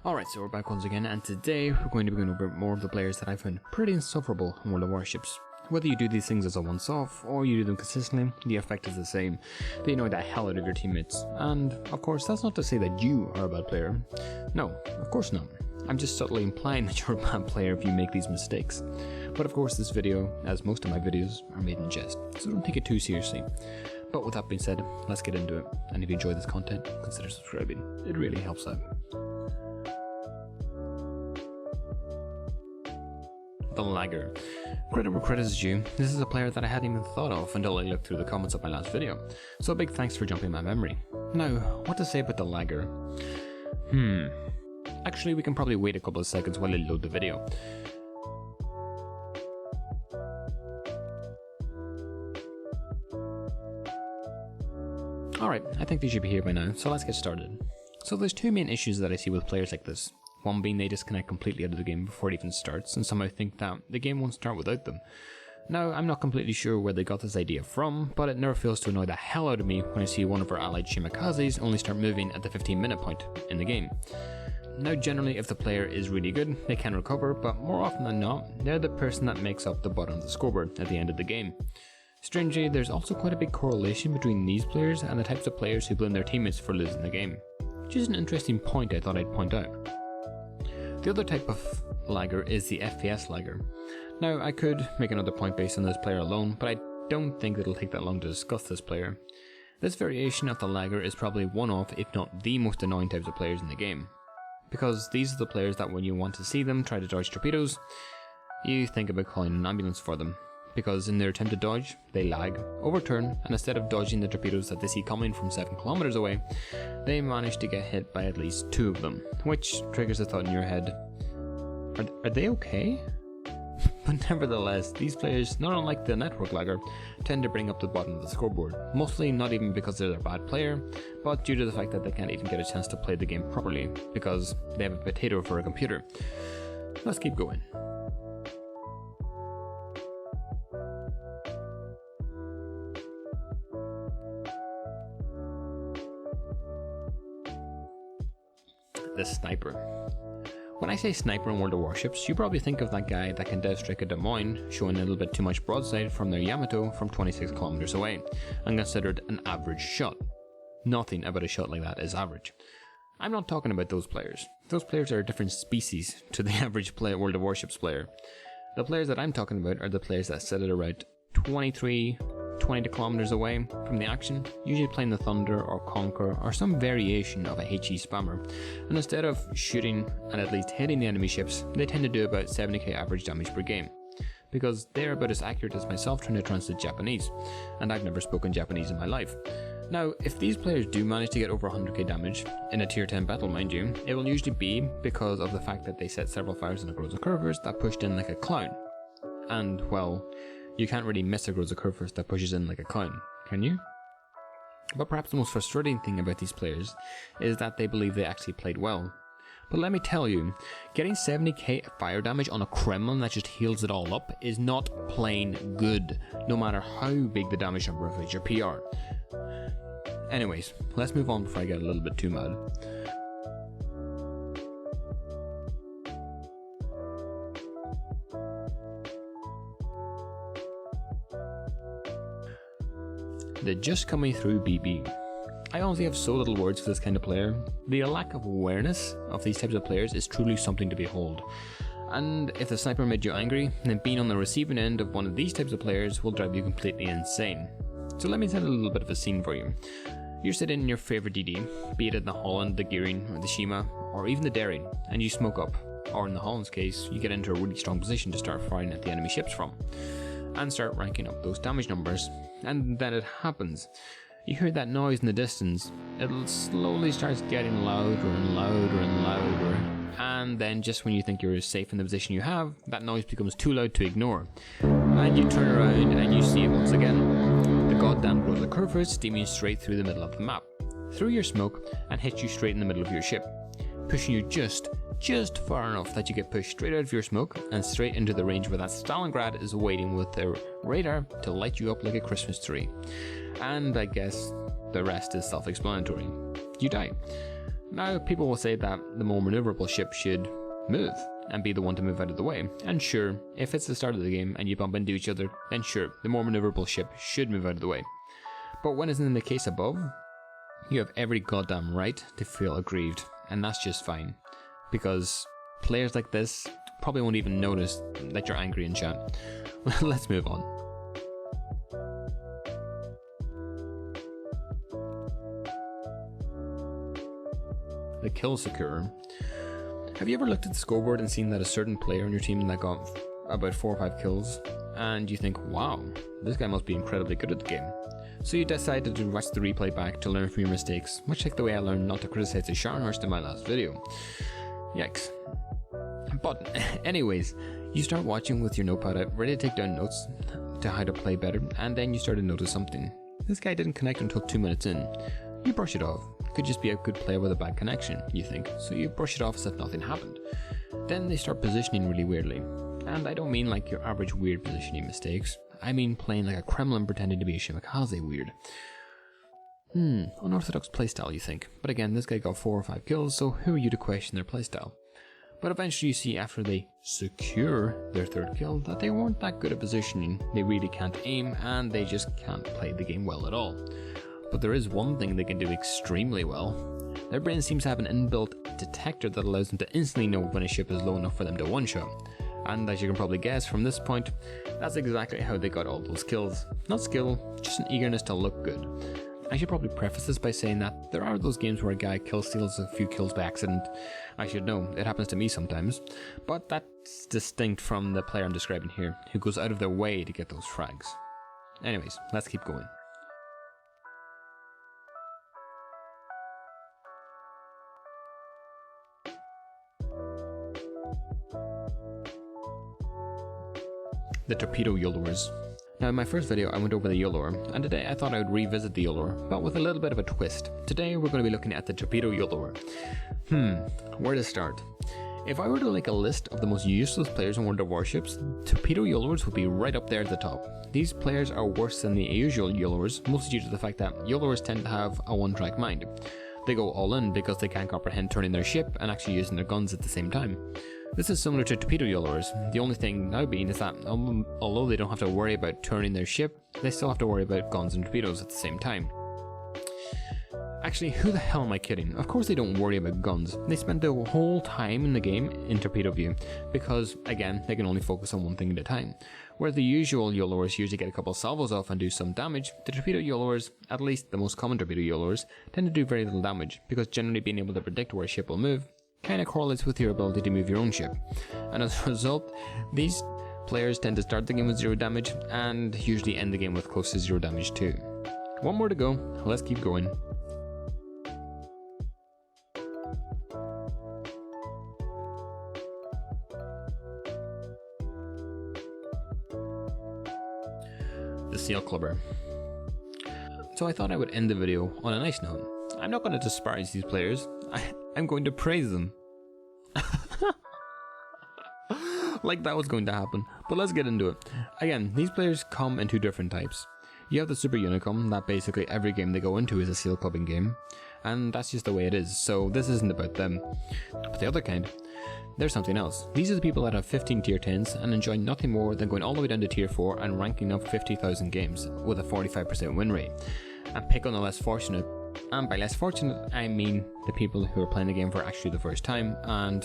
Alright, so we're back once again, and today we're going to be going over more of the players that I found pretty insufferable in World of Warships. Whether you do these things as a once-off, or you do them consistently, the effect is the same. They annoy the hell out of your teammates. And, of course, that's not to say that you are a bad player. No, of course not. I'm just subtly implying that you're a bad player if you make these mistakes. But of course this video, as most of my videos, are made in jest, so don't take it too seriously. But with that being said, let's get into it, and if you enjoy this content, consider subscribing. It really helps out. The Lagger. Credit where credit is due, this is a player that I hadn't even thought of until I looked through the comments of my last video, so a big thanks for jumping my memory. Now, what to say about the Lagger? Actually, we can probably wait a couple of seconds while I load the video. Alright, I think they should be here by now, so let's get started. So there's two main issues that I see with players like this. One being they disconnect completely out of the game before it even starts, and somehow think that the game won't start without them. Now, I'm not completely sure where they got this idea from, but it never fails to annoy the hell out of me when I see one of our allied Shimikazes only start moving at the 15-minute point in the game. Now, generally, if the player is really good, they can recover, but more often than not, they're the person that makes up the bottom of the scoreboard at the end of the game. Strangely, there's also quite a big correlation between these players and the types of players who blame their teammates for losing the game, which is an interesting point I thought I'd point out. The other type of Lagger is the FPS Lagger. Now, I could make another point based on this player alone, but I don't think it'll take that long to discuss this player. This variation of the Lagger is probably one of, if not the most annoying types of players in the game. Because these are the players that when you want to see them try to dodge torpedoes, you think about calling an ambulance for them. Because in their attempt to dodge, they lag, overturn, and instead of dodging the torpedoes that they see coming from 7 kilometers away, they manage to get hit by at least 2 of them, which triggers a thought in your head, are they okay? But nevertheless, these players, not unlike the network Lagger, tend to bring up the bottom of the scoreboard, mostly not even because they're a bad player, but due to the fact that they can't even get a chance to play the game properly, because they have a potato for a computer. Let's keep going. The Sniper. When I say sniper in World of Warships, you probably think of that guy that can dev strike a Des Moines, showing a little bit too much broadside from their Yamato from 26 kilometers away, and considered an average shot. Nothing about a shot like that is average. I'm not talking about those players. Those players are a different species to the average World of Warships player. The players that I'm talking about are the players that sit at around 20 kilometers away from the action, usually playing the Thunder or Conquer or some variation of a HE spammer, and instead of shooting and at least hitting the enemy ships, they tend to do about 70k average damage per game, because they're about as accurate as myself trying to translate Japanese, and I've never spoken Japanese in my life. Now, if these players do manage to get over 100k damage, in a tier 10 battle mind you, it will usually be because of the fact that they set several fires in the Groza Curvers that pushed in like a clown, and well, you can't really miss a Groza Curvers that pushes in like a clown, can you? But perhaps the most frustrating thing about these players is that they believe they actually played well. But let me tell you, getting 70k fire damage on a Kremlin that just heals it all up is not plain good, no matter how big the damage number is your PR. Anyways, let's move on before I get a little bit too mad. The just coming through BB. I honestly have so little words for this kind of player. The lack of awareness of these types of players is truly something to behold. And if the sniper made you angry, then being on the receiving end of one of these types of players will drive you completely insane. So let me set a little bit of a scene for you. You're sitting in your favourite DD, be it in the Holland, the Gearing, or the Shima, or even the Daring, and you smoke up, or in the Holland's case, you get into a really strong position to start firing at the enemy ships from, and start ranking up those damage numbers. And then it happens. You hear that noise in the distance. It slowly starts getting louder and louder and louder. And then just when you think you're safe in the position you have, that noise becomes too loud to ignore. And you turn around and you see it once again. The goddamn Groza Curvers steaming straight through the middle of the map, through your smoke, and hits you straight in the middle of your ship, pushing you just far enough that you get pushed straight out of your smoke and straight into the range where that Stalingrad is waiting with their radar to light you up like a Christmas tree. And I guess the rest is self-explanatory. You die. Now, people will say that the more maneuverable ship should move and be the one to move out of the way. And sure, if it's the start of the game and you bump into each other, then sure, the more maneuverable ship should move out of the way. But when it's in the case above, you have every goddamn right to feel aggrieved, and that's just fine. Because players like this probably won't even notice that you're angry in chat. Let's move on. The kill securer. Have you ever looked at the scoreboard and seen that a certain player on your team that got about 4 or 5 kills, and you think, wow, this guy must be incredibly good at the game? So you decided to watch the replay back to learn from your mistakes, much like the way I learned not to criticize the Scharnhorst in my last video. Yikes. But anyways, you start watching with your notepad out, ready to take down notes to how to play better, and then you start to notice something. This guy didn't connect until 2 minutes in. You brush it off. Could just be a good player with a bad connection, you think, so you brush it off as if nothing happened. Then they start positioning really weirdly. And I don't mean like your average weird positioning mistakes. I mean playing like a Kremlin pretending to be a Shimakaze weird. Unorthodox playstyle, you think. But again, this guy got 4 or 5 kills, so who are you to question their playstyle? But eventually you see after they secure their 3rd kill that they weren't that good at positioning, they really can't aim, and they just can't play the game well at all. But there is one thing they can do extremely well. Their brain seems to have an inbuilt detector that allows them to instantly know when a ship is low enough for them to one-shot. And as you can probably guess from this point, that's exactly how they got all those kills. Not skill, just an eagerness to look good. I should probably preface this by saying that there are those games where a guy steals a few kills by accident. I should know, it happens to me sometimes. But that's distinct from the player I'm describing here, who goes out of their way to get those frags. Anyways, let's keep going. The Torpedo Yolers. Now in my first video I went over the Yoler, and today I thought I would revisit the Yoler, but with a little bit of a twist. Today we're going to be looking at the Torpedo Yoler. Where to start? If I were to make a list of the most useless players in World of Warships, Torpedo Yolers would be right up there at the top. These players are worse than the usual Yolers, mostly due to the fact that Yolers tend to have a one-track mind. They go all in because they can't comprehend turning their ship and actually using their guns at the same time. This is similar to Torpedo Yolers. The only thing now being is that although they don't have to worry about turning their ship, they still have to worry about guns and torpedoes at the same time. Actually, who the hell am I kidding? Of course they don't worry about guns. They spend the whole time in the game in torpedo view, because again, they can only focus on one thing at a time. Where the usual Yolers usually get a couple salvos off and do some damage, the Torpedo Yolers, at least the most common Torpedo Yolers, tend to do very little damage, because generally being able to predict where a ship will move kind of correlates with your ability to move your own ship. And as a result, these players tend to start the game with 0 damage, and usually end the game with close to 0 damage too. One more to go, let's keep going. The Seal Clubber. So I thought I would end the video on a nice note. I'm not going to disparage these players, I'm going to praise them. Like that was going to happen, but let's get into it. Again, these players come in 2 different types. You have the Super Unicum, that basically every game they go into is a seal clubbing game, and that's just the way it is, so this isn't about them. But the other kind, there's something else. These are the people that have 15 tier 10s and enjoy nothing more than going all the way down to tier 4 and ranking up 50,000 games with a 45% win rate, and pick on the less fortunate. And by less fortunate, I mean the people who are playing the game for actually the first time, and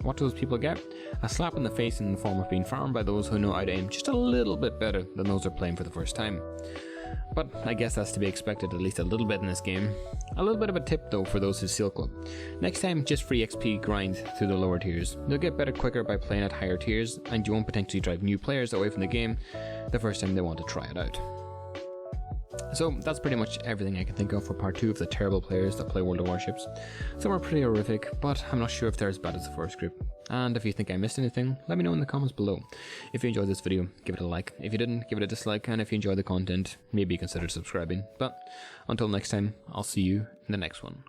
what do those people get? A slap in the face in the form of being farmed by those who know how to aim just a little bit better than those who are playing for the first time. But I guess that's to be expected, at least a little bit in this game. A little bit of a tip though for those who seal club. Next time, just free XP grind through the lower tiers. You'll get better quicker by playing at higher tiers, and you won't potentially drive new players away from the game the first time they want to try it out. So that's pretty much everything I can think of for part 2 of the terrible players that play World of Warships. Some are pretty horrific, but I'm not sure if they're as bad as the first group. And if you think I missed anything, let me know in the comments below. If you enjoyed this video, give it a like. If you didn't, give it a dislike, and if you enjoyed the content, maybe consider subscribing. But until next time, I'll see you in the next one.